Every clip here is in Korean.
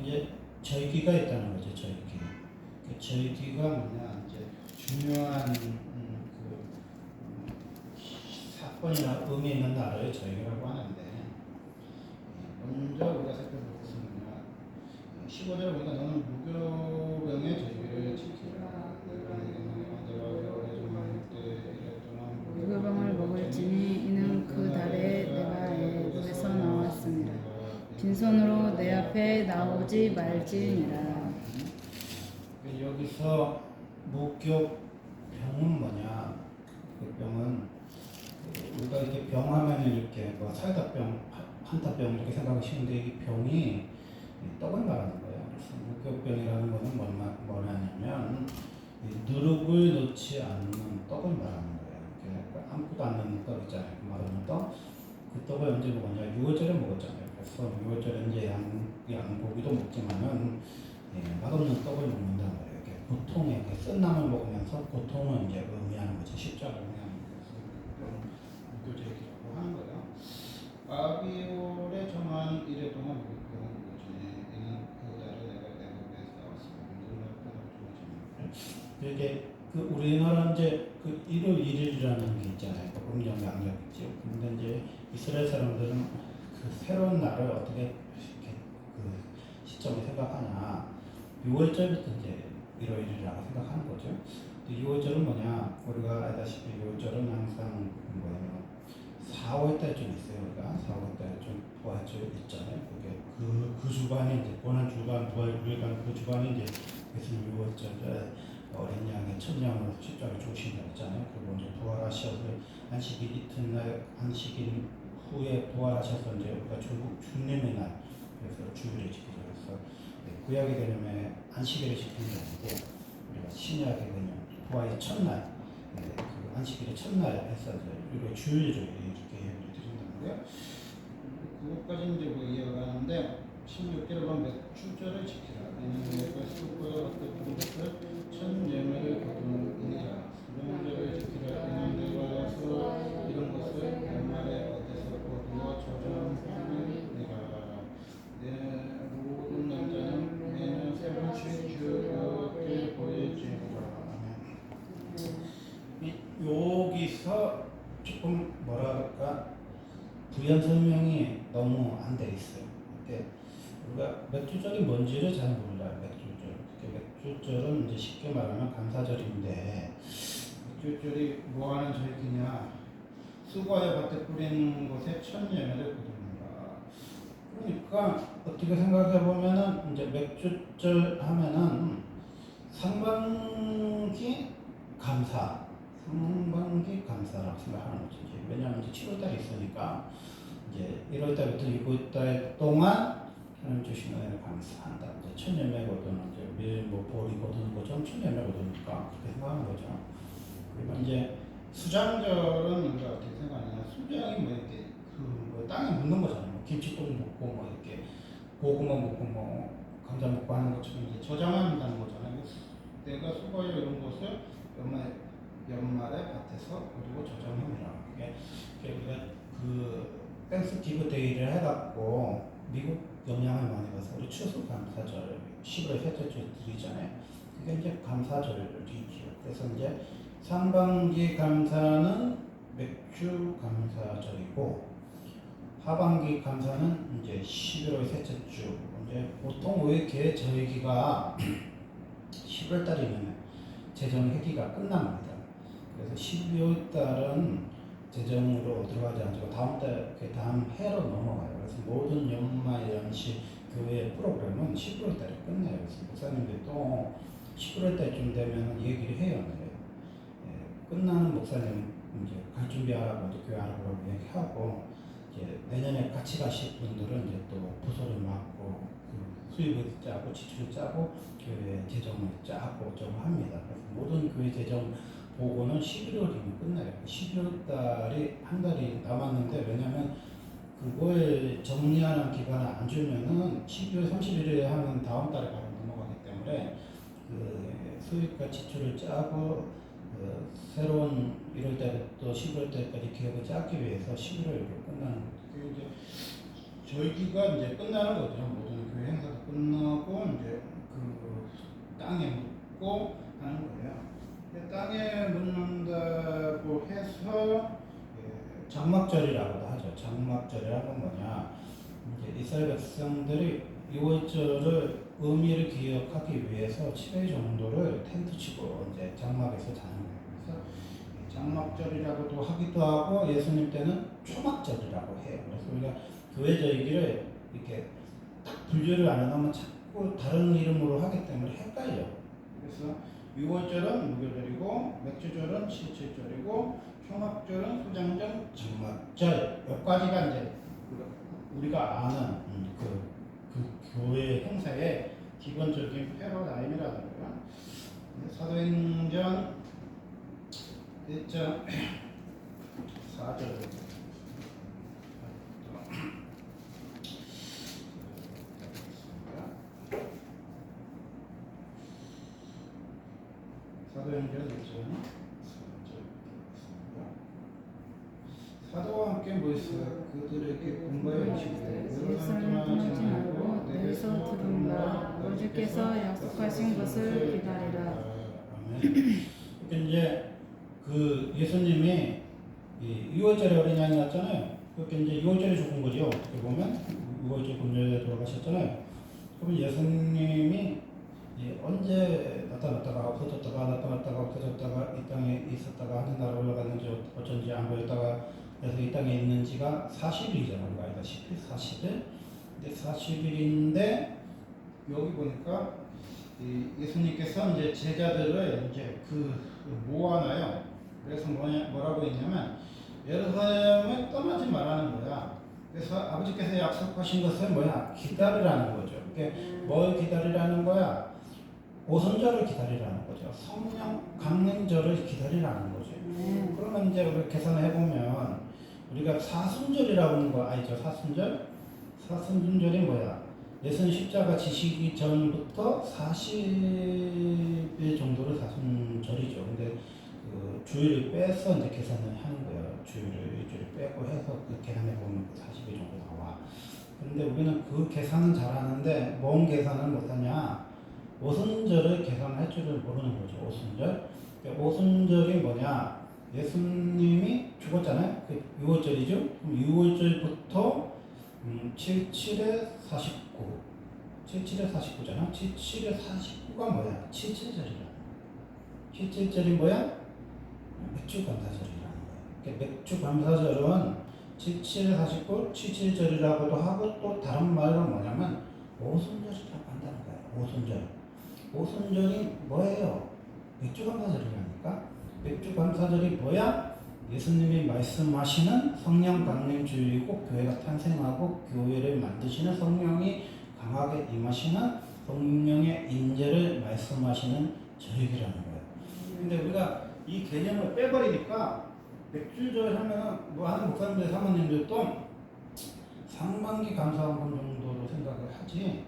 이제 절기가 있다는 거죠. 절기. 그 절기가 뭐냐 이제 중요한 사건이나 의미 있는 날을 절기라고 하는데 먼저 우리가 살펴보겠습니다. 15절 보니까 너는 무교병의 절기를 지키라. 무교병을 먹을지니 이는 그 달에 내가 애굽에서 나왔습니다. 빈손으로 내 앞에 나오지 말지니라. 여기서 무교병은 뭐냐? 그 병은 우리가 이렇게 병하면 이렇게 뭐 사이다병, 한타병 이렇게 생각하시는데 이 병이 떡을 말하는 거예요. 그래서 무교병이라는 것은 뭐냐면 누룩을 넣지 않는 떡을 말하는 거예요. 이렇게 아무것도 안 넣는 떡 있잖아요. 그 말하는 떡. 그 떡을 언제 먹었냐? 6월절에 먹었잖아요. 그래서 6월절에 이제 양고기도 먹지만은 맛없는 떡을 먹는다는 거예요. 이렇게 고통에 쓴 나물 먹으면서 고통을 이제 의미하는 거죠. 십자가를 의미하는 거예요. 무교절기라고 하는 거예요. 아비올의 정한 이래 동안 무교병을 먹을지니 이는 그 달에 내가 애굽에서 나왔습니다. 이게 그 우리나라 이제 그 1월 1일이라는 게 있잖아요. 음력 양력 있죠. 근데 이제 이스라엘 사람들은 그 새로운 날을 어떻게 이렇게 그 시점에 생각하냐? 6월절부터 이제 1월 1일이라고 생각하는 거죠. 6월절은 뭐냐? 우리가 알다시피 6월절은 항상 뭐예요? 4월달 좀 있어요. 우리가 4월달 좀 부활절 있잖아요. 그게 그 주간이 이제 본한 주간, 부활 9일간 그 주간이 이제 그래서 6월절 어린 양의 첫 양으로 십자가에 죽으신다고 했잖아요. 그리고 이제 부활하셔서 안식일 이튿날 안식일 후에 부활하셔서 이제 우리가 주님의 날 그래서 주일을 지키죠. 그래서 구약의 개념에 안식일을 지키는 게 아니고 우리가 신약의 개념 부활의 첫날 그 안식일의 첫날 해서 우리가 주일을 이렇게 예를 드린다는 거예요. 그것까지 이제 뭐 이해가는데 16절에 보면 맥주절을 지키라. 이는 내가 술보다 어떤 것을 첫 예매를 거두느니라. 명절을 지키라. 이는 내가 이런 것을 연말에 어디서 거두어 저장하느니라. 내 모든 남자는 매년 새로운 주께 보여지리라. 여기서 조금 뭐랄까 부연 설명이 너무 안 돼 있어요. 우리가 맥주절이 뭔지를 잘 몰라요. 맥주절은 이제 쉽게 말하면 감사절인데 맥주절이 뭐 하는 절기냐? 수고하여 밭에 뿌리는 곳에 첫 열매를 거둡니다. 그러니까 어떻게 생각해 보면은 이제 맥주절 하면은 상반기 감사라고 생각하는 거죠. 왜냐하면 이제 7월달이 있으니까 이제 1월달부터 6월달 동안 하나님 주신 은혜를 감사한다. 이제 첫 열매 거두는 이제 매일 뭐 보리 거두는 것처럼 첫 열매 거두니까 그렇게 생각하는 거죠. 그리고 이제 수장절은 우리가 어떻게 생각하냐? 수장이 뭐 이렇게 그 땅에 묻는 거잖아요. 뭐 김치국 먹고 뭐 이렇게 고구마 먹고 뭐 감자 먹고 하는 것처럼 이제 저장한다는 거잖아요. 내가 수고하여 이런 것을 연말에 밭에서 거두고 저장합니다. 우리가 그 땡스기브 데이를 해갖고 미국 영향을 많이 받아서 우리 추수감사절 11월 셋째 주 드리잖아요. 그게 이제 감사절이죠. 그래서 이제 상반기 감사는 맥주 감사절이고 하반기 감사는 이제 11월 셋째 주. 이제 보통 왜 이렇게 절기가 10월 달이면 재정 회기가 끝납니다. 그래서 12월 달은 재정으로 들어가지 않고 다음 해로 넘어가요. 그래서 모든 연말 연시 교회 프로그램은 11월 달에 끝나요. 그래서 목사님들도 11월 달쯤 되면 얘기를 해요. 끝나는 목사님 이제 갈 준비하라고 교회 하라고 얘기하고 이제 내년에 같이 가실 분들은 이제 또 부서를 맡고 그 수입을 짜고 지출을 짜고 교회 재정을 짜고 좀 합니다. 그래서 모든 교회 재정 보고는 11월이면 끝나요. 12월 달이 한 달이 남았는데 왜냐면 그걸 정리하는 기간을 안 주면은 12월 31일에 하면 다음 달에 바로 넘어가기 때문에 그 수입과 지출을 짜고 새로운 1월 달부터 12월 달까지 계획을 짜기 위해서 11월로 끝나는 거죠. 이제 절기가 이제 끝나는 거죠. 모든 교회 행사도 끝나고 장막절이라고도 하죠. 장막절이라는 건 뭐냐? 이제 이스라엘 백성들이 6월절을 의미를 기억하기 위해서 7일 정도를 텐트 치고 이제 장막에서 자는 거예요. 그래서 장막절이라고도 하기도 하고 예수님 때는 초막절이라고 해요. 그래서 우리가 교회절기를 이렇게 딱 분류를 안 해놓으면 자꾸 다른 이름으로 하기 때문에 헷갈려. 그래서 6월절은 무교절이고 맥주절은 칠칠절이고 초막절은 소장절, 장막절 여기까지가 이제 우리가 아는 그 교회 행사의 기본적인 패러다임이라는 거야. 사도행전 1장 4절 사도행전 1장 4절 사도와 함께 모였어 그들에게 공부하여 이르시되 예루살렘 떠나지 말고 내게서 들은 바 아버지께서 약속하신 것을 기다리라. 아멘. 그러니까 이제 그 예수님이 이 6월절에 어린 양이 났잖아요. 그렇게 이제 6월절에 죽은 거죠. 어떻게 보면 6월절 금요일에 돌아가셨잖아요. 그러면 예수님이 언제 나타났다가 없어졌다가 나타났다가 없어졌다가 이 땅에 있었다가 하늘나라 올라갔는지 어쩐지 안 보였다가 그래서 이 땅에 있는지가 40일이잖아요. 우리가 알다시피 40일. 근데 40일인데 여기 보니까 예수님께서 이제 제자들을 이제 모아놔요. 그래서 뭐라고 했냐면 예루살렘을 떠나지 말라는 거야. 그래서 아버지께서 약속하신 것은 뭐야? 기다리라는 거죠. 뭘 기다리라는 거야? 오순절을 기다리라는 거죠. 성령 강림절을 기다리라는 거죠. 그러면 이제 우리 계산해 보면 우리가 사순절이라고 하는 거 알죠? 사순절? 사순절이 뭐야? 예수님 십자가 지시기 전부터 40일 정도를 사순절이죠. 근데 그 주일을 빼서 이제 계산을 하는 거예요. 주일을 일주일 빼고 해서 그 계산해 보면 40일 정도 나와. 그런데 우리는 그 계산은 잘하는데 뭔 계산을 못하냐? 오순절을 계산할 줄을 모르는 거죠. 오순절. 오순절이 뭐냐? 예수님이 죽었잖아요. 그 6월절이죠. 그럼 6월절부터 77에 49. 77에 49잖아. 77에 49가 뭐야? 77절이라. 77절이 뭐야? 맥주감사절이라는 거야. 그러니까 맥주감사절은 77에 49, 77절이라고도 하고 또 다른 말로 뭐냐면 오순절이라고 한다는 거야. 오순절. 오순절이 뭐예요? 맥주감사절이라니까. 맥주감사절이 뭐야? 예수님이 말씀하시는 성령 강림주의고 교회가 탄생하고 교회를 만드시는 성령이 강하게 임하시는 성령의 인재를 말씀하시는 절기라는 거예요. 근데 우리가 이 개념을 빼버리니까 맥주절 하면 뭐 하는 목사님들 사모님들도 상반기 감사원금 정도로 생각을 하지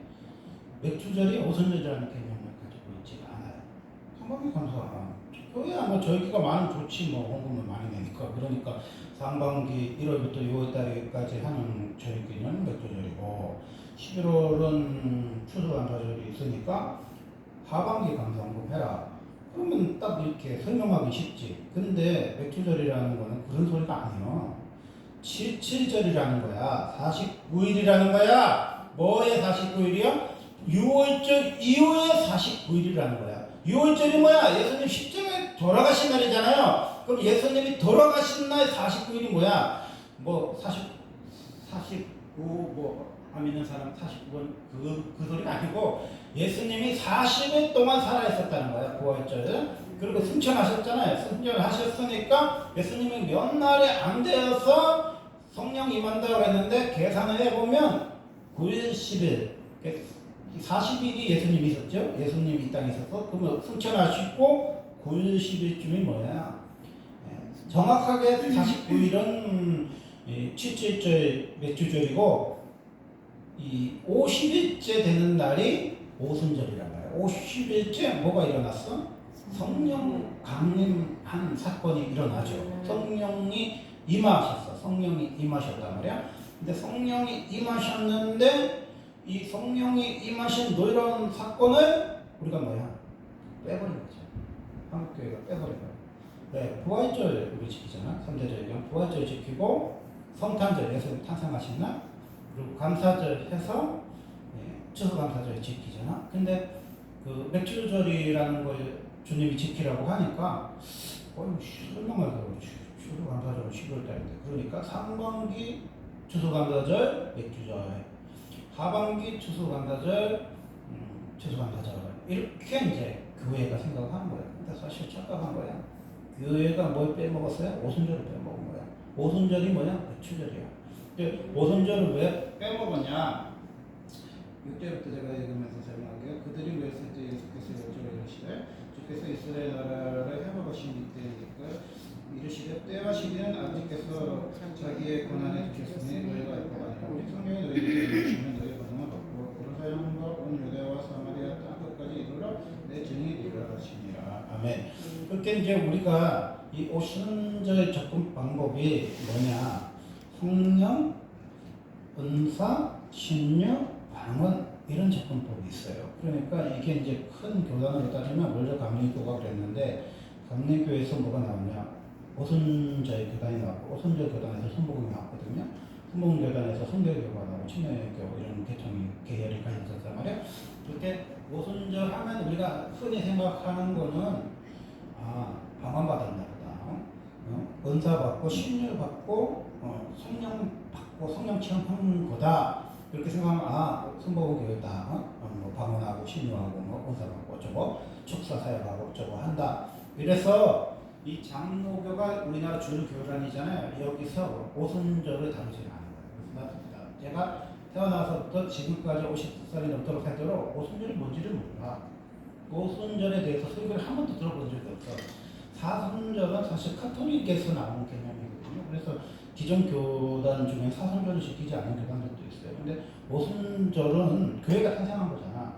맥주절이 오순절이라는 개념을 가지고 있지 않아요. 상반기 감사원 교회야 뭐 절기가 많으면 좋지 뭐 헌금을 많이 내니까. 그러니까 상반기 1월부터 6월달까지 하는 절기는 맥주절이고 11월은 추수감사절이 있으니까 하반기 감사헌금 해라. 그러면 딱 이렇게 설명하기 쉽지. 근데 맥주절이라는 거는 그런 소리가 아니에요. 77절이라는 거야. 49일이라는 거야. 뭐의 49일이야? 6월절 이후에 49일이라는 거야. 6월절이 뭐야? 예수님 십자가에 돌아가신 날이잖아요. 그럼 예수님이 돌아가신 날 49일이 뭐야? 뭐 49 뭐 안 믿는 사람 49번 그 소리가 아니고 예수님이 40일 동안 살아있었다는 거야. 부활절. 그리고 승천하셨잖아요. 승천하셨으니까 예수님이 몇 날에 안 되어서 성령 임한다고 했는데 계산을 해보면 9일 10일 40일이 예수님이 있었죠. 예수님이 이 땅에 있었어. 그러면 승천하시고 9일 10일쯤이 뭐야? 정확하게 49일은 77절 맥주절이고 이 50일째 되는 날이 오순절이란 말이야. 50일째 뭐가 일어났어? 성령 강림한 사건이 일어나죠. 성령이 임하셨어. 성령이 임하셨단 말이야. 근데 성령이 임하셨는데 이 성령이 임하신 이런 사건을 우리가 뭐야? 빼버린 거죠. 한국교회가 빼버린 거야. 네, 부활절 우리 지키잖아. 3대절이랑 부활절 지키고 성탄절 예수님 탄생하신 날, 그리고 감사절 해서 추수감사절 지키잖아. 근데 그 맥주절이라는 걸 주님이 지키라고 하니까 설마 말이야. 추수감사절은 12월달인데 그러니까 상반기 추수감사절 맥주절, 하반기 추수감사절 추수감사절 이렇게 이제 교회가 생각하는 거야. 근데 사실 착각한 거야. 교회가 뭘 빼먹었어요? 오순절을 빼먹은 거야. 오순절이 뭐냐? 맥주절이야. 오순절을 왜 빼먹었냐? 6절부터 제가 읽으면서 설명할게요. 그들이 모였을 때 예수께서 이르시되 주께서 이스라엘 나라를 회복하신 때이니까 이르시되 때와 시기는 아버지께서 자기의 권한에 두셨으니 너희가 알 바 아니라 우리 성령이 너희에게 이르시면 너희 권능을 받고 예루살렘과 온 유대와 사마리아 땅 끝까지 이르러 내 증인이 되리라 하시니라. 아멘. 그렇게 이제 우리가 이 오순절 접근 방법이 뭐냐? 성령, 은사, 신유, 방언 이런 접근법이 있어요. 그러니까 이게 이제 큰 교단으로 따지면 원래 감리교가 그랬는데 감리교에서 뭐가 나오냐? 오순절 교단이 나왔고 오순절 교단에서 순복음이 나왔거든요. 순복음 교단에서 성결교가 나오고 침례교 이런 계열이 가졌단 말이에요. 그렇게 오순절 하면 우리가 흔히 생각하는 거는 방언 받았나 보다. 은사 받고 신유 받고 성령 받고 성령 체험하는 거다. 이렇게 생각하면 순복음 교회다. 뭐 방언하고 신유하고 뭐 은사 받고 어쩌고 축사 사역하고 어쩌고 한다. 이래서 이 장로교가 우리나라 주요 교단이잖아요. 여기서 오순절을 다루지 않은 거예요. 그래서 제가 태어나서부터 지금까지 50살이 넘도록 하도록 오순절이 뭔지를 몰라. 오순절에 대해서 설교를 한 번도 들어본 적이 없어. 사순절은 사실 카톨릭에서 나온 개념이거든요. 그래서 기존 교단 중에 사순절을 지키지 않는 교단들도 있어요. 근데 오순절은 교회가 탄생한 거잖아.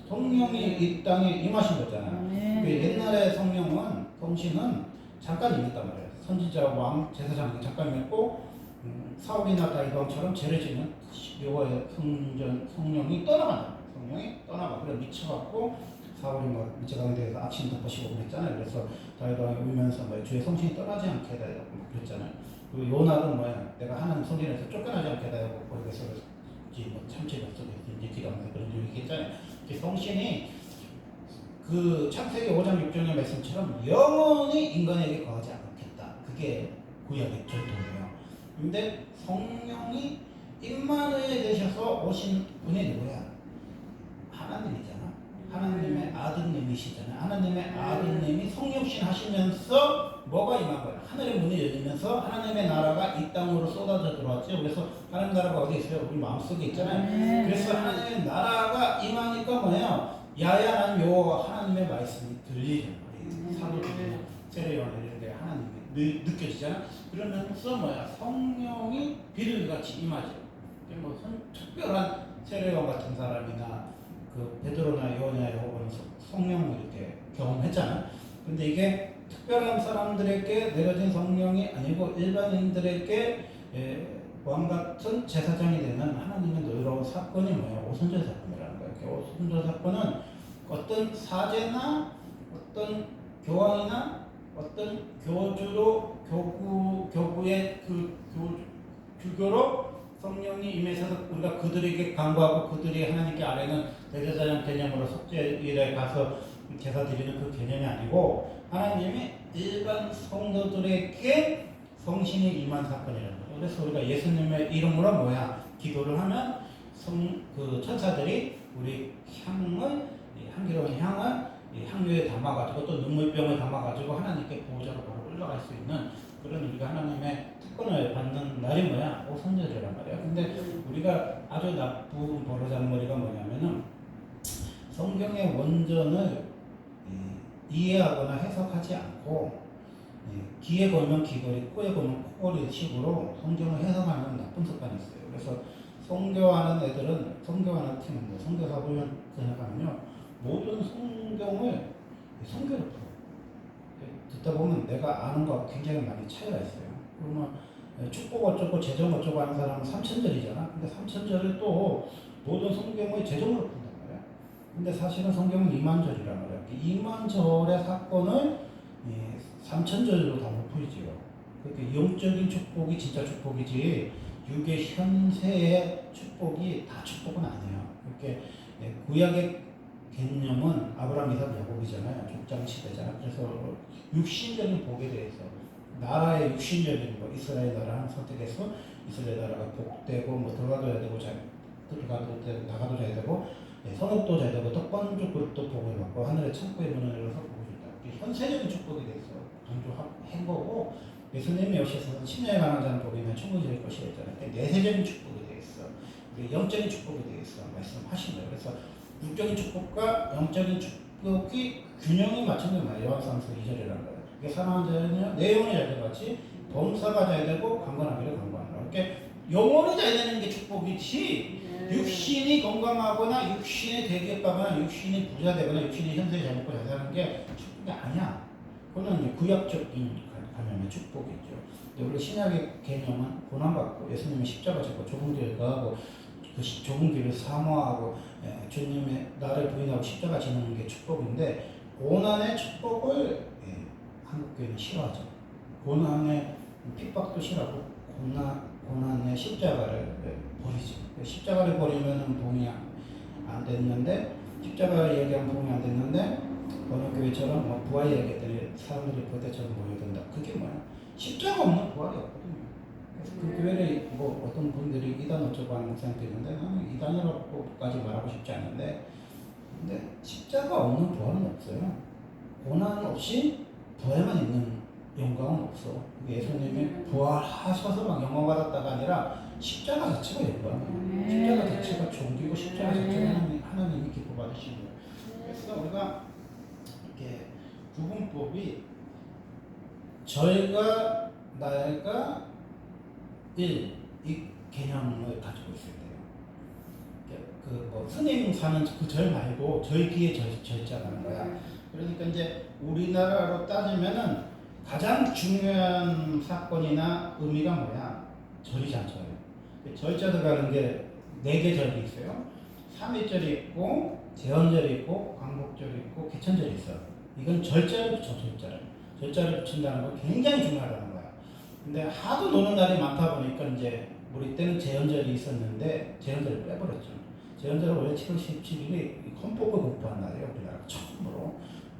성령이 이 땅에 임하신 거잖아. 옛날에 성신은 잠깐 임했단 말이에요. 선지자, 왕, 제사장 잠깐 임했고 사울이나 다윗왕처럼 죄를 지는 여호와의 성령이 떠나간다. 성령이 떠나가. 그래 미쳐갖고 사울이 막 미쳐가는 데서 악신 덮어씌고 그랬잖아요. 그래서 다윗왕이 울면서 주의 성신이 떠나지 않게 해달라고 그랬잖아요. 그리고 요나는 내가 하나님 성전에서 쫓겨나지 않게 해달라고 거기서 참치를 쓰든지 기도하면서 그런 줄 얘기했잖아요. 성신이 그 창세기 5장 6절의 말씀처럼 영원히 인간에게 거하지 않겠다. 그게 구약의 전통이에요. 근데 성령이 임마누엘 되셔서 오신 분이 누구야? 하나님이잖아. 하나님의 아드님이시잖아요. 하나님의 아드님이 성육신 하시면서 뭐가 임한 거야? 하늘의 문이 열리면서 하나님의 나라가 이 땅으로 쏟아져 들어왔죠. 그래서 하나님 나라가 어디 있어요? 우리 마음속에 있잖아요. 그래서 하나님의 나라가 임하니까 뭐예요? 야야한 요 하나님의 말씀이 들리잖아요. 사도들이나 세례요한이나 이런 게 하나님이 느껴지잖아. 그러면서 성령이 비둘기같이 임하죠. 뭐 특별한 세례요한 같은 사람이나 그 베드로나 요한이나 요한은 성령을 이렇게 경험했잖아. 근데 이게 특별한 사람들에게 내려진 성령이 아니고 일반인들에게 왕 같은 제사장이 되는 하나님의 놀라운 사건이 뭐예요? 오순절 사건이라는 거예요. 오순절 사건은 어떤 사제나 어떤 교황이나 어떤 교주로 교구의 그 주교로 성령이 임해서 우리가 그들에게 간구하고 그들이 하나님께 아뢰는 대제사장 개념으로 속죄일에 가서 제사 드리는 그 개념이 아니고 하나님이 일반 성도들에게 성신이 임한 사건이라는 거죠. 그래서 우리가 예수님의 이름으로 기도를 하면 그 천사들이 우리 향기로운 향을 향유에 담아가지고 또 눈물병을 담아가지고 하나님께 보호자로 바로 올라갈 수 있는 그런 우리가 하나님의 특권을 받는 날이 오순절이란 말이야. 근데 우리가 아주 나쁜 버르장머리가 뭐냐면은 성경의 원전을 이해하거나 해석하지 않고 귀에 걸면 귀걸이, 코에 걸면 코걸이 식으로 성경을 해석하는 나쁜 습관이 있어요. 그래서 성교하는 애들은 성교하는 팀은 성교사 훈련 생각하면요 모든 성경을 성교로 풀어. 듣다 보면 내가 아는 거하고 굉장히 많이 차이가 있어요. 그러면 축복 어쩌고 재정 어쩌고 하는 사람은 삼천절이잖아. 근데 삼천절을 또 모든 성경의 재정으로 푼단 말이야. 근데 사실은 성경은 이만절이란 말이야. 이만절의 사건을 삼천절로 다 못 풀지요. 그러니까 영적인 축복이 진짜 축복이지 육의 현세의 축복이 다 축복은 아니에요. 이렇게 구약의 개념은 아브라함, 이삭, 야곱이잖아요. 족장 시대잖아요. 그래서 육신적인 복에 대해서 나라의 육신적인 거 이스라엘 나라를 선택해서 이스라엘 나라가 복되고 뭐 들어가도 되고 들어가도 되고 나가도 잘 되고 성읍도 잘 되고 떡방주 그릇도 복을 받고 하늘의 창고의 문을 열어서 복을 준다. 현세적인 축복에 대해서 강조한 거고 예수님이 오셔서 심령에 관한 자는 복이 있는 천국이 될 것이라 했잖아요. 내세적인 축복에 대해서 영적인 축복에 대해서 말씀하신 거예요. 그래서 육적인 축복과 영적인 축복이 균형이 맞춘 게 말이에요. 요한상서 2절이라는 거예요. 이게 사랑하는 자는요, 내 영혼이 잘 되같이 범사가 잘 되고 강건하기를 강구하노라. 그러니까 영혼이 잘 되는 게 축복이지 육신이 건강하거나 육신이 대기업하거나 육신이 부자 되거나 육신이 현세에 잘 먹고 잘 사는 게 축복이 아니야. 그거는 이제 구약적인 가면의 축복이죠. 우리 신약의 개념은 고난받고 예수님이 십자가 졌고 좁은 길을 가고 그 좁은 길을 사모하고 주님의 나를 부인하고 십자가 지는 게 축복인데 고난의 축복을 한국교회는 싫어하죠. 고난의 핍박도 싫어하고 고난의 십자가를 버리죠. 십자가를 버리면 봉이 안 됐는데 십자가 얘기하면 봉이 안 됐는데 어느 교회처럼 뭐 부활 얘기했더니 사람들이 부대처럼 모여든다. 그게 뭐야? 십자가 없는 부활이 없거든요. 그래서 그 교회를 뭐 어떤 분들이 이단 어쩌고 하는 목사님도 있는데 나는 이단이라고까지 말하고 싶지 않은데 근데 십자가 없는 부활은 없어요. 고난 없이 부활만 있는 영광은 없어. 예수님이 부활하셔서 막 영광 받았다가 아니라 십자가 자체가 영광이에요. 십자가 자체가 종기고 십자가 자체가 하나님이 기뻐 받으시는 거예요. 그래서 우리가 이렇게 구분법이 저희가 나가 이 개념을 가지고 있어야 돼요. 그 스님 사는 그 절 말고 저희 귀에 절자라는 거야. 그러니까 이제 우리나라로 따지면은 가장 중요한 사건이나 의미가 뭐야? 절이잖아요. 절자 들어가는 게 4개 절이 있어요. 삼위절이 있고 제헌절이 있고 광복절이 있고 개천절이 있어. 이건 절자를 붙여 절자를 붙인다는 건 굉장히 중요하다는 거야. 근데 하도 노는 날이 많다 보니까 이제 우리 때는 제헌절이 있었는데 제헌절을 빼버렸죠. 제헌절은 원래 7월 17일이 헌법을 공포한 날이에요. 우리나라 처음으로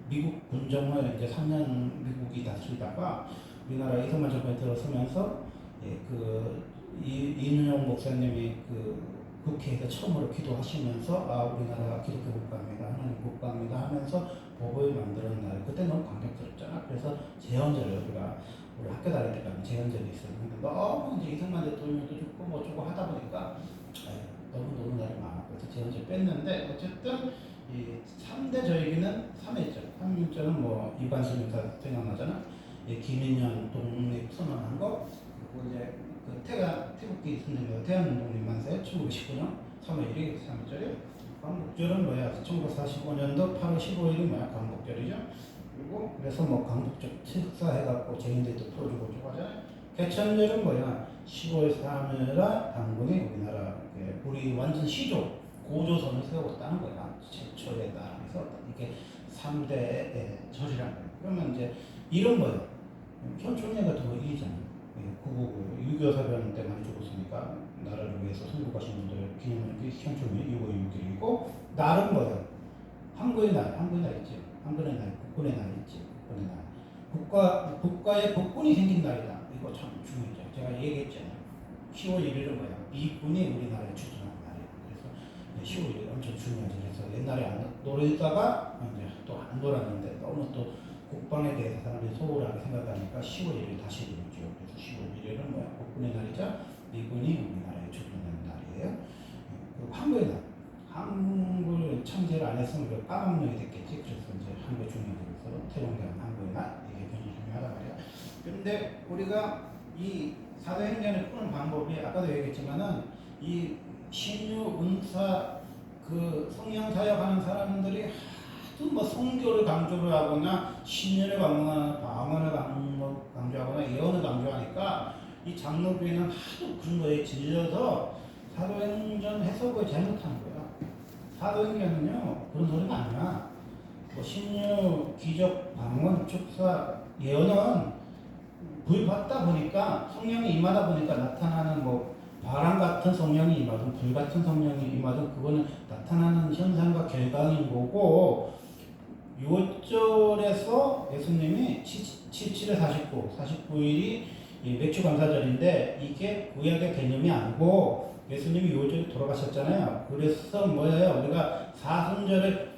미국 군정을 이제 3년 미국이 다스리다가 우리나라 이승만 정권이 들어서면서 이윤영 목사님이 국회에서 처음으로 기도하시면서 우리나라가 기독교 국가입니다. 하나님 국가입니다 하면서 법을 만드는 날 그때 너무 감격스럽잖아. 그래서 제헌절을 우리 학교 다닐 때까지 제헌절이 있었는데 너무 이제 이승만 대통령도 죽고 뭐 어쩌고 하다 보니까 너무 노는 날이 많아. 그래서 제헌절 뺐는데 어쨌든 이 3대 절기는 3회절. 3일절은 뭐 이관순 여사 생각나잖아. 김인년 독립 선언한 거 그리고 이제 태극기 선생님 태안동립 만세 1919년 3월 1일 3일절이에요. 광복절은 뭐야? 1945년도 8월 15일이 뭐야? 광복절이죠. 그리고 그래서 뭐 광복절 특사해갖고 제인들도 풀어주고 쭉 하잖아요. 개천절은 뭐야? 10월 3일날 당군이 우리나라 우리 완전 시조 고조선을 세웠다는 거야. 최초의 나라에서 이게 3대 절이라는 거예요. 그러면 이제 이런 거예요. 현충예가 더 이기잖아요. 6.25 사변 때 많이 죽었으니까 나라를 위해서 선고 가신 분들 기념하는 게 현충일 6월 6일이고 날은 뭐예요? 한글의 날 있지. 한글의 날, 국군의 날 있지. 국군의 날. 국가의 국군이 생긴 날이다. 이거 참 중요하죠. 제가 얘기했잖아요. 10월 1일은 뭐야? 미군이 우리나라에 주둔한 날이에요. 그래서 10월 1일 엄청 중요하죠. 그래서 옛날에 안 놀다가 이제 또 안 놀았는데 너무 또 국방에 대해서 사람들이 소홀하게 생각하니까 10월 1일 다시 놀죠. 그래서 10월 1일은 뭐야? 국군의 날이자 미군이 우리나라에 주둔한 날이에요. 그리고 한글의 날. 한글 창제를 안 했으면 그 까막눈이 됐겠지. 그래서 이제 한글 중요해서 태동대한 한글의 날. 이게 굉장히 중요하단 말이야. 그런데 우리가 이 사도행전을 푸는 방법이 아까도 얘기했지만은 이 신유, 은사, 성령 사역하는 사람들이 하도 뭐 성교를 강조를 하거나 신년을 강조하거나 방언을 강조하거나 예언을 강조하니까 이 장로교회는 하도 그런 거에 질려서 사도행전 해석을 잘못한 거야. 사도행전은요 그런 소리가 아니야. 뭐 신유, 기적, 방언, 축사, 예언은 불 받다 보니까 성령이 임하다 보니까 나타나는 뭐 바람 같은 성령이 임하든 불 같은 성령이 임하든 그거는 나타나는 현상과 결과인 거고 6절에서 예수님이 77에 49, 49일이 맥주 감사절인데 이게 구약의 개념이 아니고 예수님이 6절에 돌아가셨잖아요. 그래서 뭐예요? 우리가 사순절을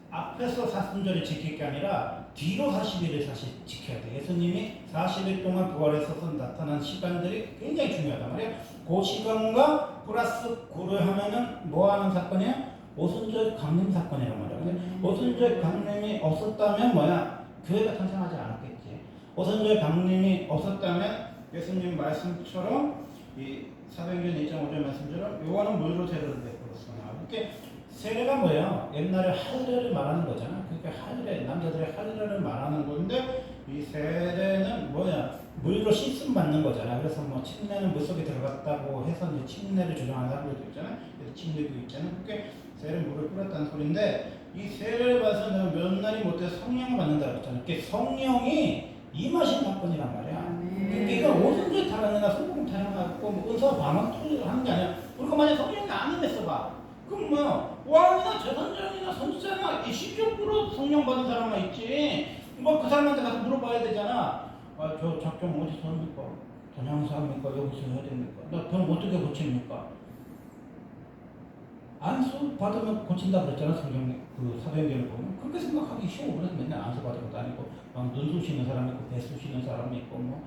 앞에서 사순절을 지킬 게 아니라 뒤로 40일을 사실 지켜야 돼. 예수님이 40일 동안 부활해서 나타난 시간들이 굉장히 중요하단 말이에요. 그 시간과 플러스 고려하면은 뭐 하는 사건이에요? 오순절 강림 사건이란 말이에요. 오순절 강림이 없었다면 뭐야? 교회가 탄생하지 않았겠지. 오순절 강림이 없었다면 예수님 말씀처럼 이 사도행전 2.5절 말씀처럼 요한은 물로 세례를 베풀었으나 이렇게 세례가 뭐예요? 옛날에 할례를 말하는 거잖아. 그러니까 할례, 남자들의 할례를 말하는 건데 이 세례는 뭐야? 물로 씻음 받는 거잖아. 그래서 뭐 침례는 물속에 들어갔다고 해서 이제 침례를 주장하는 사람들도 있잖아. 그래서 침례도 있잖아. 그게 세례는 물을 뿌렸다는 소리인데 이 세례를 받아서 내가 몇 날이 못해 성령을 받는다고 했잖아. 이게 성령이 임하신 사건이란 말이야. 그러니까 이건 오순절 타령이나 성공 타령하고 뭐 은사 방언 통일을 하는 게 아니야. 우리가 만약 성령이 안 임했어봐. 그럼 뭐 왕이나 제선장이나 선지자나 일시적으로 성령 받은 사람만 있지. 뭐 그 사람한테 가서 물어봐야 되잖아. 아, 저 작정 어디서 합니까? 전향사 합니까? 여기서 해야 됩니까? 나 병 어떻게 고칩니까? 안수 받으면 고친다 그랬잖아. 성경 그 사도행전을 보면 그렇게 생각하기 쉬워. 그래서 맨날 안수 받은 것도 아니고 막 눈 쑤시는 사람 있고 배 쑤시는 사람이 있고 뭐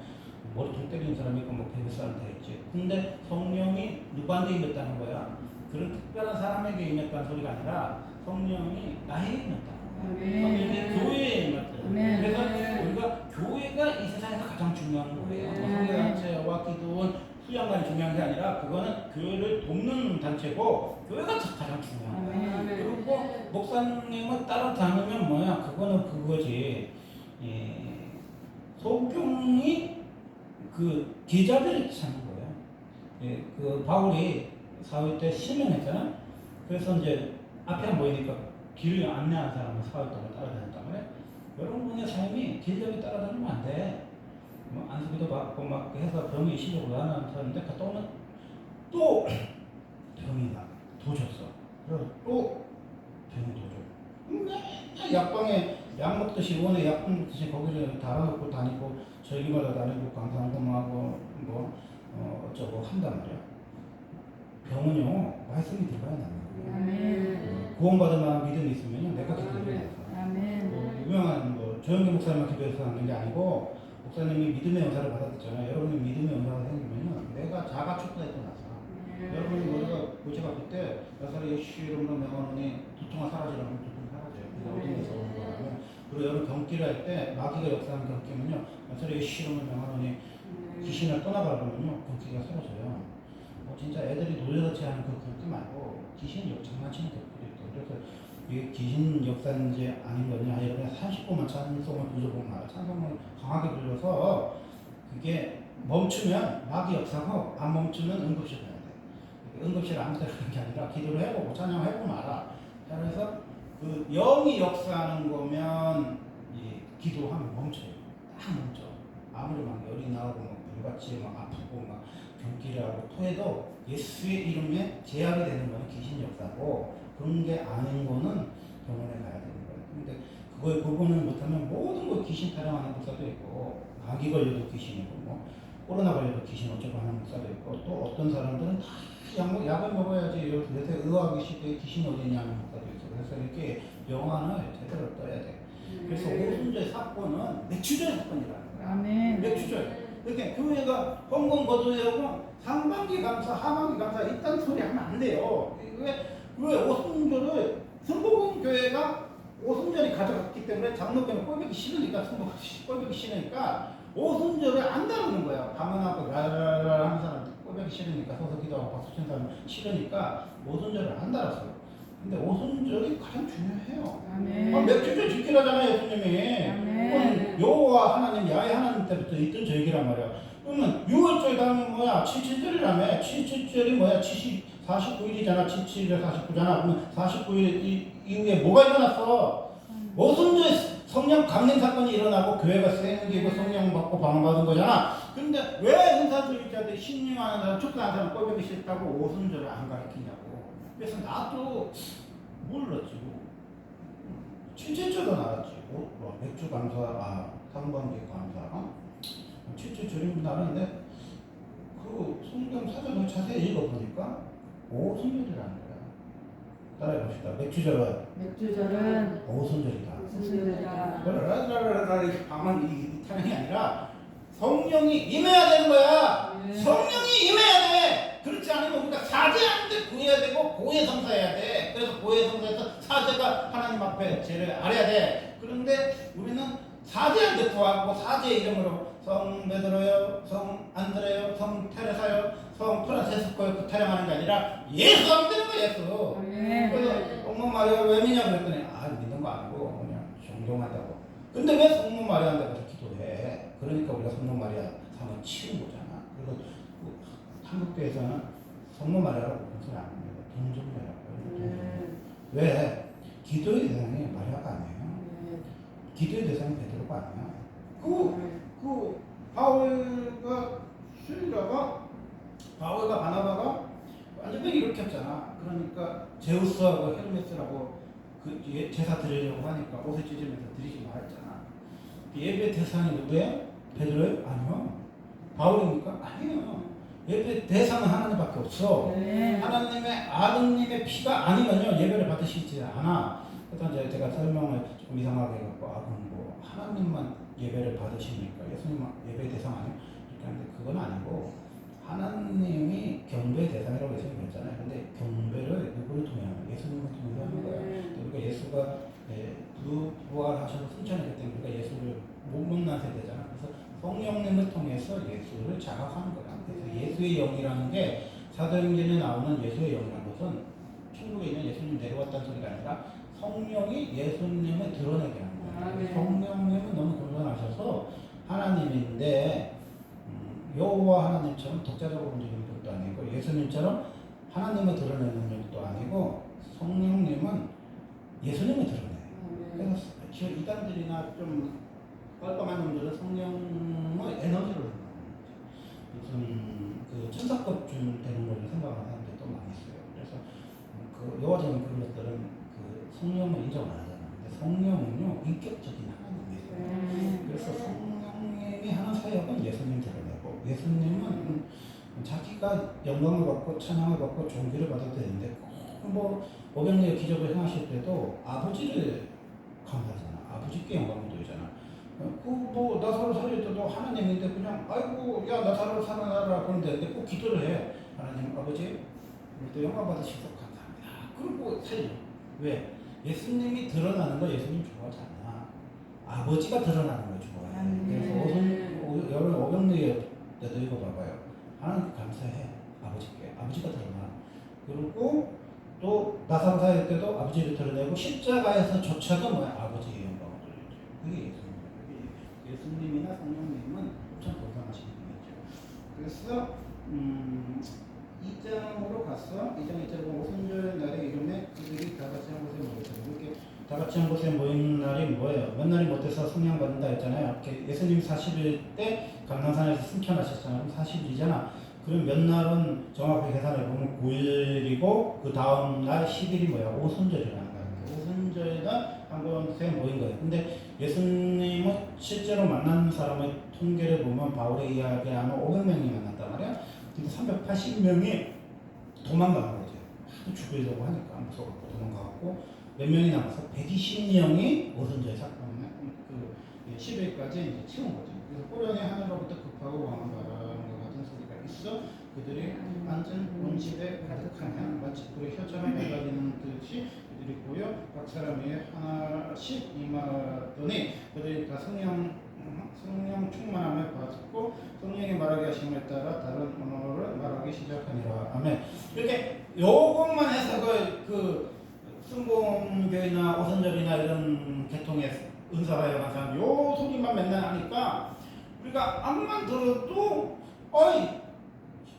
머리통 때리는 사람이 있고 뭐 배배 사람 다 있지. 근데 성령이 누구한테 임했다는 거야? 그런 특별한 사람에게 임했다는 소리가 아니라 성령이 나에게 임했다. 성령이 교회에 임했다. 그래서 우리가 교회가 이 세상에서 가장 중요한 거예요. 성교단체와 기도원 수양관이 중요한 게 아니라 그거는 교회를 돕는 단체고 교회가 가장 중요한 거예요. 그리고 목사님을 따라다니면 뭐야? 그거는 그거지. 소경이 그 계자들을 찾는 거예요. 그 바울이 사회 때 실명했잖아. 그래서 이제 앞에 안 보이니까 길을 안내하는 사람은 사회 동안 따라다녔단 말이야. 여러분의 삶이 길잡이 따라다니면 안 돼. 뭐 안수기도 받고 막 해서 병이 일시적으로 나는 사는데 갔다 오면 또 병이 도졌어. 그래서 또 병이 도져. 맨날 약방에 약 먹듯이 원에 약 먹듯이 거기를 달아놓고 다니고 절기마다 다니고 강상구하고 뭐 어쩌고 한단 말이야. 병은요 말씀이 들어가야 나는 구원받을 만한 믿음이 있으면요 내가 기도를 해요. 유명한 뭐 조영기 목사님만 기도해서 하는 게 아니고 목사님이 믿음의 은사를 받았잖아요. 여러분이 믿음의 은사가 생기면요 내가 자가 축도했던 나서 여러분이 머리가 고체가 그때 나사렛 예수 이름으로 명하노니 두통아 사라지라면 두통이 사라져요. 그래서 어디에서 오는 거냐면 그리고 여러분 경기를 할 때 마귀가 역사하는 경기면요 나사렛 예수 이름으로 명하노니 귀신을 떠나가라 그러면요 경기가 사라져요. 진짜 애들이 놀려서 하는 그 경기 말고 귀신 장난치는 경기도 있고 그래서 이게 귀신 역사인지 아닌 거냐 여러분이 30분만 찬송을 불러보면 알아. 찬송을 강하게 불러서 그게 멈추면 마귀 역사고 안 멈추면 응급실 가야 돼. 응급실 아무 데나 가는 게 아니라 기도를 해보고 찬양해보면 알아. 그래서 그 영이 역사하는 거면 이 기도하면 멈춰요. 딱 멈춰. 아무리 막 열이 나오고 막 불같이 막 아프고 막 경기를 하고 토해도 예수의 이름에 제약이 되는 거는 귀신 역사고 그런 게 아닌 거는 병원에 가야 되는 거예요. 근데 그걸 구분을 못하면 모든 거 귀신 타령하는 목사도 있고 감기 걸려도 귀신이고 뭐 코로나 걸려도 귀신 어쩌고 하는 목사도 있고 또 어떤 사람들은 다 약을 먹어야지 요새 의학의 시대에 귀신 어디냐 하는 목사도 있어. 그래서 이렇게 영안을 제대로 떠야 돼. 그래서 오순절 사건은 맥주절 사건이라는 거야. 맥주절. 이렇게 교회가 헌금 거두려고 상반기 감사, 하반기 감사 이딴 소리 하면 안 돼요. 왜 오순절을 성복음 교회가 오순절이 가져갔기 때문에 장로교는 꼴보기 싫으니까 성복음 꼴보기 싫으니까 오순절을 안 다루는 거야. 방언하고 라라라 하는 사람 꼴보기 싫으니까 서서 기도하고 박수 치는 사람 싫으니까 오순절을 안 달았어요. 근데 오순절이 가장 중요해요. 맥주절 지키라잖아요, 예수님이. 여호와 하나님, 야훼 하나님 때부터 있던 절기란 말이야. 그러면 6월절 다음에 뭐야? 77절이라며. 77절이 뭐야? 49일이잖아. 77일 49잖아. 그러면 49일 이후에 뭐가 일어났어? 오순절 성령 강림 사건이 일어나고 교회가 세는기고 성령 받고 방언받은 거잖아. 근데 왜 은사주의자들이 신령하는 사람, 축사하는 사람 꼴보기 싫다고 오순절을 안 가르치냐고. 그래서 나도 몰랐지. 칠칠절도 나왔지. 맥주 감사, 상반기 감사, 칠칠절이 나왔는데 그 성경 사전을 자세히 읽어보니까 오순절이라는 거야. 따라해봅시다. 맥주절은 오순절이다. 오순절이다. 라라라라라 이렇게 방언 이 타령이 아니라 성령이 임해야 되는 거야. 성령이 임해야 돼. 그렇지 않으면 우리가 사죄하는데 구해야 되고 고해 성사해야 돼. 그래서 고해 성사에서 사죄가 하나님 앞에 죄를 알아야 돼. 그런데 우리는 사죄하는데 구하고 사죄 이름으로 성 베드로요, 성 안드레요, 성 테레사요, 성 프란체스코요 그 타령하는 게 아니라 예수 하면 되는 거야. 예수. 그래서 성모 마리아 왜 믿냐 그랬더니 믿는 거 아니고 그냥 존경한다고. 근데 왜 성모 마리아한테 기도해? 그러니까 우리가 성모 마리아 상을 치는 거잖아. 그리고 한국교회에서는 성모 마리아라고 그런 소리 안 합니다. 동정녀라고. 왜? 기도의 대상이 마리아가 아니에요. 기도의 대상이 베드로가 아니야. 그 바울과 실라가 바울과 바나바가 완전 히 이렇게 했잖아. 그러니까 제우스하고 헤르메스라고 그 제사 드리려고 하니까 옷을 찢으면서 드리지 말았잖아. 예배 대상이 누구예요? 베드로예요? 아니요. 바울입니까? 아니에요. 예배 대상은 하나님밖에 없어. 하나님의 아드님의 피가 아니면요 예배를 받으시지 않아. 그래서 이제 제가 설명을 좀 이상하게 해갖고 뭐 하나님만 예배를 받으시니까 예수님 예배 대상 아니에요? 이렇게 하는데 그건 아니고 하나님이 경배의 대상이라고 예수님 했잖아요. 근데 경배를 누구를 통해 하는 거예요? 예수님을 통해 하는 거야. 그러니까 예수가 부활하셔서 승천했기 때문에 우리가 예수를 못 만난 세대잖아. 그래서 성령님을 통해서 예수를 자각하는 거야. 그래서 예수의 영이라는 게 사도행전에 나오는 예수의 영이라는 것은 천국에 있는 예수님 내려왔다는 소리가 아니라 성령이 예수님을 드러내게 하는 거야. 성령님은 너무 공존하셔서 하나님인데 여호와 하나님처럼 독자적으로 움직이는 것도 아니고 예수님처럼 하나님을 드러내는 능력도 아니고 성령님은 예수님을 드러내요. 그래서 이단들이나 좀 뻘쭘한 놈들은 성령의 에너지로 무슨 그 천사급 좀 되는 걸 생각하는 사람들도 많이 있어요. 그래서 그 여호와적인 그런 것들은 그 성령을 인정 안 하잖아. 근데 성령은요 인격적인 하나님이세요. 그래서 성령님이 하는 사역은 예수님 드러내고 예수님은 자기가 영광을 받고 찬양을 받고 존귀를 받아도 되는데 뭐 오병리의 기적을 행하실 때도 아버지를 감사하잖아. 아버지께 영광을 돌리잖아. 뭐 나사로 살릴 때도 하나님인데 그냥 아이고 야 나사로 살아나라 그런데 꼭 기도를 해. 하나님 아버지 또 영광 받으셔서 감사합니다. 그리고 살려. 왜? 예수님이 드러나는 거 예수님 좋아하지 않아. 아버지가 드러나는 걸 좋아해. 그래서 여러분 오병리의 때도 이거 봐봐요. 하나님 감사해. 아버지께. 아버지가 드러나. 그리고 또 나사로 살릴 때도 아버지를 드러내고 십자가에서조차도 뭐야 아버지의 영광을 돌리죠. 그게 예수님이나 성령님은 엄청 건강하신 분이죠. 그래서 2장으로 갔어. 2장 2절에 보면 오순절 날의 이름에 그들이 다 같이 한 곳에 모였어요. 이렇게 다 같이 한 곳에 모인 날이 뭐예요? 몇 날이 못해서 성령 받는다 했잖아요. 예수님 40일 때 감람산에서 승천하셨잖아요. 40일이잖아. 그럼 몇 날은 정확하게 계산해 보면 9일이고 그 다음 날 10일이 뭐야? 오순절이라는 거야. 오순절에는 한 곳에 모인 거예요. 근데 예수님은 실제로 만난 사람의 통계를 보면 바울의 이야기하면 500명이 만났단 말이야. 근데 380명이 도망간 거죠. 하도 죽이려고 하니까 무서워서 도망가고 몇 명이 남아서 120명이 오순절 사건에 그 10일까지 이제 채운 거죠. 그래서 호련히 하늘로부터 급하고 왕한 바람과 같은 소리가 있어 그들이 완전 온실에 가득한 향 마치 불의 혀처럼 발라지는 듯이 그들이 보여 각 사람 위에 하나씩 임하더니 그들이 다 성령 충만함을 받았고 성령이 말하게 하심에 따라 다른 언어를 말하기 시작하니라. 아멘. 이렇게 요것만 해서 그 순봉교회나 오순절이나 이런 계통의 은사가 일어난 사람 요 소리만 맨날 하니까 우리가 암만 들어도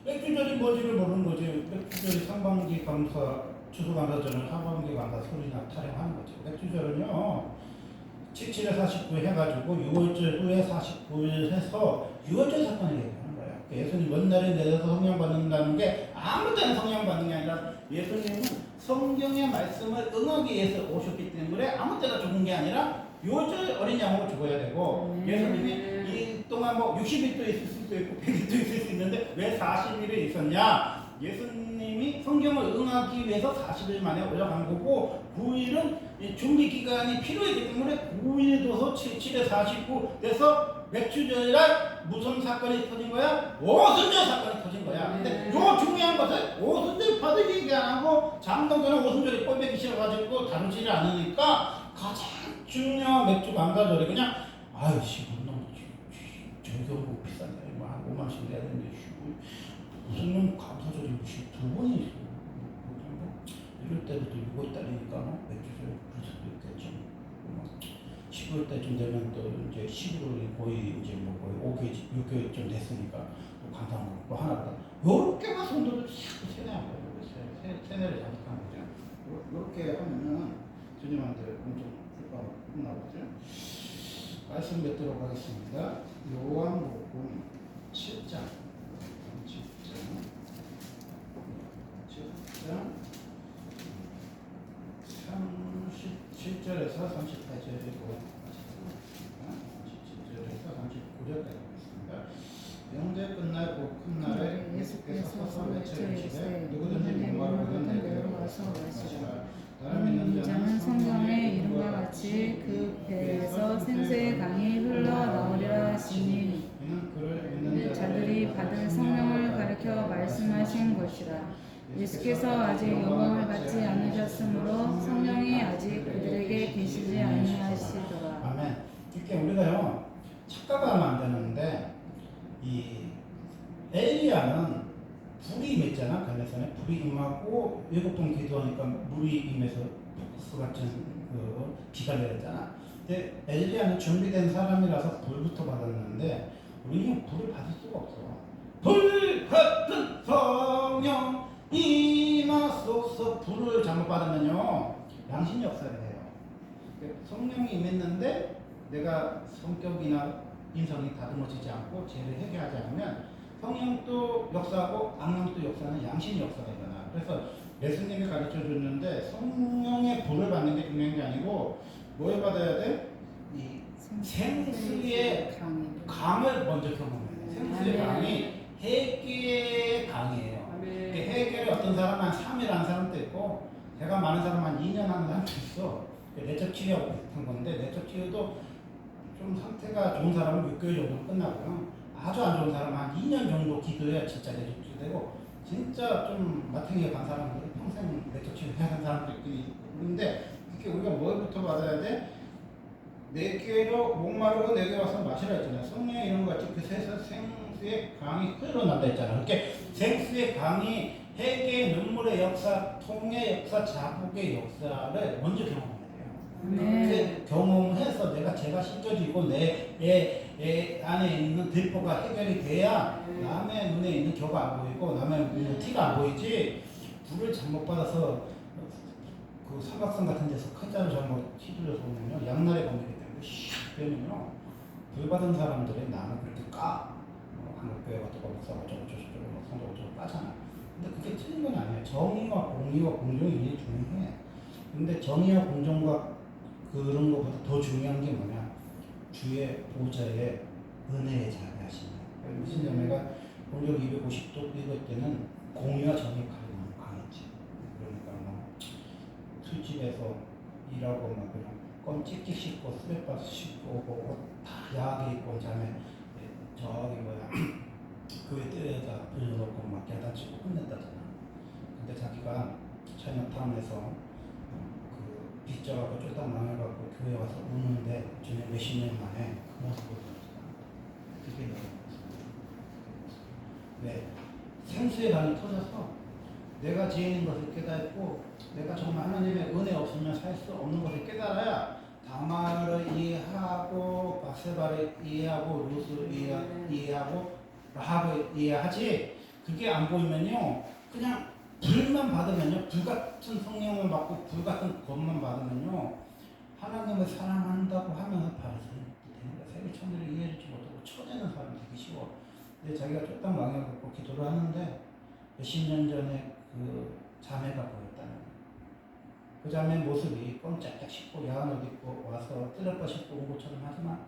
맥주절이 뭔지를 모르는 거지. 맥주절이 상반기 감사, 추수감사절은 하반기 감사 소리나 타령하는 거지. 맥주절은요 77에 49 해가지고 6월절 후에 49일 해서 6월절 사건을 얘기하는 거예요. 예수님 먼 날에 내려서 성령 받는다는 게 아무 때나 성령 받는 게 아니라 예수님은 성경의 말씀을 응하기 위해서 오셨기 때문에 아무 때나 죽은 게 아니라 6월절 어린 양으로 죽어야 되고 예수님이 이 동안 뭐 60일도 있을 수도 있고 100일도 있을 수 있는데 왜 40일에 있었냐? 예수님이 성경을 응하기 위해서 40일 만에 올라간 거고 9일은 준비 기간이 필요했기 때문에 9일 둬서 7에 49 돼서 몇 주 전날 무슨 사건이 터진 거야? 오순절 사건이 터진 거야. 근데 요 중요한 것은 오순절 받을 얘기 안 하고 장동건은 오순절에 꼴배기 싫어가지고 다루지를 않으니까 가장 중요한 맥주 감사절이 그냥 아유씨 놈 저기하고 비싼데 뭐 한 5만원씩 내야 되는데 무슨 놈 감사절이 두 번이 있어. 이럴 때부터 6월달이니까 맥주를 부를 수도 있겠죠. 10월달쯤 되면 또 이제 11월이 거의 이제 뭐 거의 6개월쯤 됐으니까 또 감사한 거 하나보다 요렇게만 성도를 자꾸 세뇌한 거예요. 세뇌를 자극한 거죠. 요렇게 하면은 주님한테 엄청 혼나거든요. 말씀 뵙도록 하겠습니다. 요한복음 7장 37절에서 38절이고 37절에서 39절까지 있습니다. 명절 끝날 곧 큰 날에 예수께서 서서 외치시되 누구든지 목마르거든 내게로 와서 마시라. 다른 믿는 자는 성경의 이름과 같이 그 배에서 생수의 강이 흘러나오리라 하시니 이는 자들이 받은 성령을 가리켜 말씀하신 것이라. 예수께서 아직 영광을 받지 않으셨으므로 성령이 아직 그들에게 계시지 아니하시더라. 아멘. 이렇게 우리가요 착각하면 안 되는데 이 엘리야는 불이 임했잖아. 갈렙산에 불이 임하고 7번 기도하니까 물이 임해서 폭스 같은 그 비가 내렸잖아. 근데 엘리야는 준비된 사람이라서 불부터 받았는데 우리는 불을 받을 수가 없어. 불 같은 성령 임하소서. 불을 잘못 받으면요 양심 역사를 해요. 성령이 임했는데 내가 성격이나 인성이 다듬어지지 않고 죄를 해결하지 않으면 성령도 역사하고 악령도 역사하는 양심 역사가 일어나. 그래서 예수님이 가르쳐 줬는데 성령의 불을 받는 게 중요한 게 아니고 뭘 받아야 돼? 이 생수의 강을 먼저 경험해야 돼. 생수의 강이 해계의 강이에요. 해계를 어떤 사람은 한 3일 하는 사람도 있고 배가 많은 사람은 한 2년 하는 사람도 있어. 내적 치료하고 비슷한 건데 내적 치료도 좀 상태가 좋은 사람은 6개월 정도 끝나고요. 아주 안 좋은 사람은 한 2년 정도 기도해야 진짜 내적 치료되고 진짜 좀 마탱이가 간 사람들은 평생 내적 치료해야 하는 사람도 있긴 있는데 이렇게 우리가 뭘부터 받아야 돼? 내게로 목마르고 내게 와서 마시라 했잖아요. 성령의 이런 것 같이 그 새서 생수의 강이 흘러난다 했잖아요. 이렇게 생수의 강이 해계의 눈물의 역사, 통의 역사, 자국의 역사를 먼저 경험해야 돼요. 그렇게 경험해서 내가 죄가 씻겨지고 내 안에 있는 들보가 해결이 돼야 남의 눈에 있는 겨가 안 보이고 남의 눈에 티가 안 보이지. 불을 잘못 받아서 그 삼각선 같은 데서 칼자루 잘못 휘둘려서 오면요 양날의 검이기 때문에 슉 빼면요 불 받은 사람들의 나는 그렇게 한국교회 같은 거 목사가 저거 성도가 저거 까잖아. 근데 그게 틀린 건 아니에요. 정의와 공의와 공정이 굉장히 중요해. 근데 정의와 공정과 그런 것보다 더 중요한 게 뭐냐? 주의 보좌에 은혜의 자리 하시는. 무슨 자매가 본적 250도 읽을 때는 공의와 정의 가장 강했지. 그러니까 뭐 술집에서 일하고 막 그냥 껌 찍찍 씻고 스레빠스 씻고 다 야하게 입고 자매 저기 교회 뜰에다 불려놓고 막 야단치고 혼낸다잖아. 근데 자기가 차이나타운에서 그 빚져갖고 쫄딱 망해갖고 교회 와서 우는데 전에 몇십 년 만에 그 모습을 보였잖아. 그게 너무 왜? 생수의 강이 터져서 내가 죄 있는 것을 깨닫고 내가 정말 하나님의 은혜 없으면 살 수 없는 것을 깨달아야 다말을 이해하고 바세바를 이해하고 루스를 이해하고 라합을 이해하지. 그게 안 보이면요 그냥 불만 받으면요 불같은 성령을 받고 불같은 것만 받으면요 하나님을 사랑한다고 하면 또 쳐내는 사람이 되게 쉬워. 근데 자기가 쫄딱 망해갖고 기도를 하는데 몇십 년 전에 그 자매가 보였다는 거예요. 그 자매 모습이 껌짝짝 씻고 야한 옷 입고 와서 뜨럽다 씻고 온 것처럼 하지만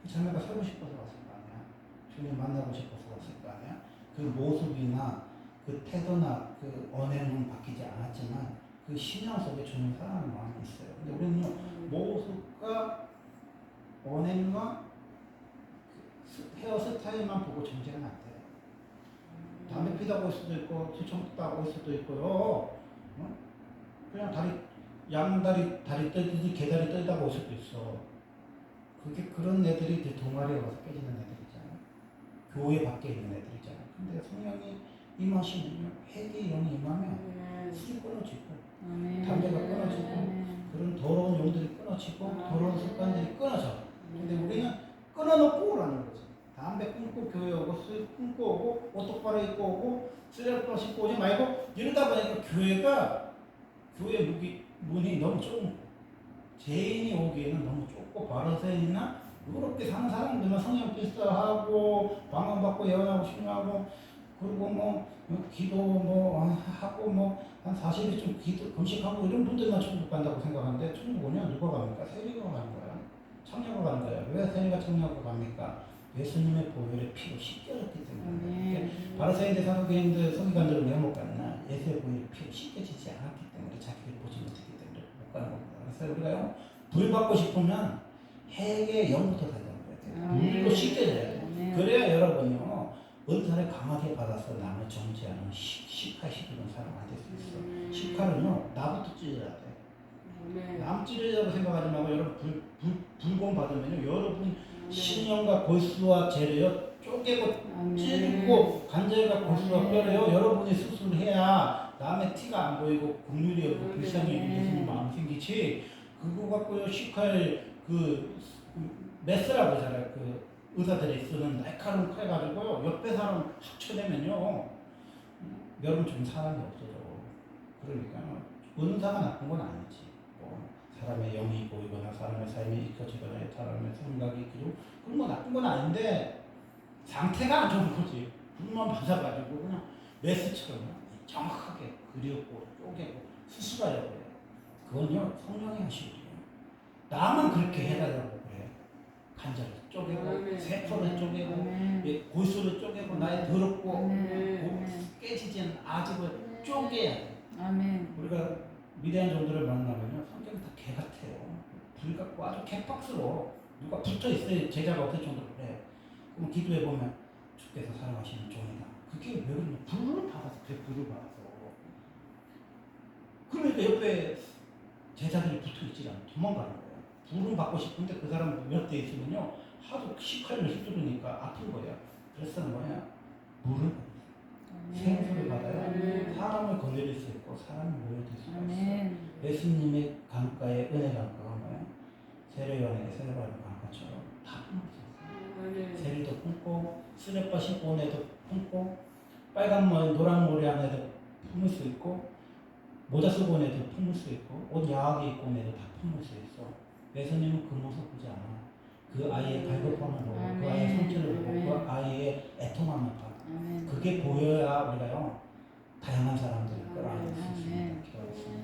그 자매가 살고 싶어서 왔을 거 아니야. 주님 만나고 싶어서 왔을 거 아니야. 그 모습이나 그 태도나 그 언행은 바뀌지 않았지만 그 신앙 속에 주님 사랑하는 마음이 있어요. 근데 우리는요, 모습과 언행과 헤어 스타일만 보고 정죄는 안 돼요. 담배 피다고 올 수도 있고, 뒤쳐먹다고 올 수도 있고요. 어? 그냥 다리 떨듯이 개다리 떨다고 올 수도 있어. 그런 애들이 이제 동아리에 와서 깨지는 애들이잖아. 교회 밖에 있는 애들이잖아. 근데 성령이 임하시면요, 회개의 영이 임하면 술이 끊어지고, 담배가 끊어지고, 그런 더러운 용들이 끊어지고, 더러운 습관들이 끊어져. 근데 우리는 끊어놓고 오라는 거지. 담배 끊고 교회 오고, 술 끊고 오고, 옷 똑바로 입고 오고, 쓰레기 씻고 오지 말고, 이러다 보니까 교회 문이 너무 좁은 거야. 죄인이 오기에는 너무 좁고, 바리새인이나 이렇게 사는 사람들만 성령 필사하고, 방언받고, 예언하고, 신뢰하고, 그리고 기도 하고 한 40일 좀 금식하고 이런 분들만 천국 간다고 생각하는데 천국 오면 누가 갑니까? 세리가 가는 거야. 청녀가 가는 거야. 왜 세리가 청녀가 갑니까? 예수님의 보혈의 피로 씻겨졌기 때문에. 바리새인들 사두개인들 서기관들은 왜 못 갔나? 예수의 보혈의 피로 씻겨지지 않았기 때문에 자기를 보지 못했기 때문에 못 가는 겁니다. 그래서 우리가요, 불 받고 싶으면 핵의 영부터 달려야 돼요. 물로 씻겨져야 돼요. 그래야 여러분요, 은사를 강하게 받아서 남을 정죄하는 시카 시키는 사람 안 될 수 있어. 시카는요, 나부터 찢어야 돼. 남 찢으려고 생각하지 말고 여러분 불공 받으면요, 여러분 신령과 골수와 죄를요 쪼개고 찌르고 관절과 골수와 뼈를요 여러분이 스스로 해야 남의 티가 안 보이고 국률이 없고 불쌍히 예수님 마음이 생기지. 그거 갖고요 시카의 그 메스라고 하잖아요. 그 의사들이 쓰는 날카로운 칼 가지고요 옆에 사람 확 쳐내면요 여러분 좀 사람이 없어져. 그러니까 은사가 나쁜 건 아니지. 사람의 영이 보이거나 사람의 삶이 익혀지거나 사람의 생각이 익히고 그런 건 나쁜 건 아닌데 상태가 안 좋은 거지. 불만 받아가지고 그냥 메스처럼 정확하게 그리고 쪼개고 수술하려고 해요. 그건요 성령이 하시는 거예요. 나만 그렇게 해달라고 그래. 간절을 쪼개고 세포를 쪼개고 골수를 쪼개고 나의 더럽고 깨지지 않은 아집을 쪼개야 돼. 우리가 위대한 종들을 만나면요 성경이 다 개 같아요. 불 같고 아주 개박스러워. 누가 붙어 있어요. 제자가 없을 정도로 그래. 그럼 기도해 보면 주께서 사랑하시는 종이다. 그게 왜 그러냐? 불을 받아서 그래. 불을 받아서. 그러니까 옆에 제자들이 붙어 있지 않아. 도망가는 거야. 불을 받고 싶은데 그 사람 몇 대 있으면요 하도 시칼을 휘두르니까 아픈 거야. 그래서 뭐냐? 물을 생수를 받아야 사람을 건드릴 수 있고 사람을 모여들 수가 있어. 예수님의 강가의 은혜 강가가 뭐야? 세례요한에게 세례받은 강가처럼 다 품었어. 세리도 품고 수레바 신고 온 애도 품고 빨간 머리 노란 머리 안에도 품을 수 있고 모자 쓰고 온 애도 품을 수 있고 옷 야하게 입고 온 애도 다 품을 수 있어. 예수님은 그 모습 보지 않아. 그 아이의 갈급함을 보고 그 아이의 상처를 보고 그 아이의 애통함을 봐. 그게 보여야 우리가요 다양한 사람들을 끌어안을 수 있습니다. 기도하겠습니다.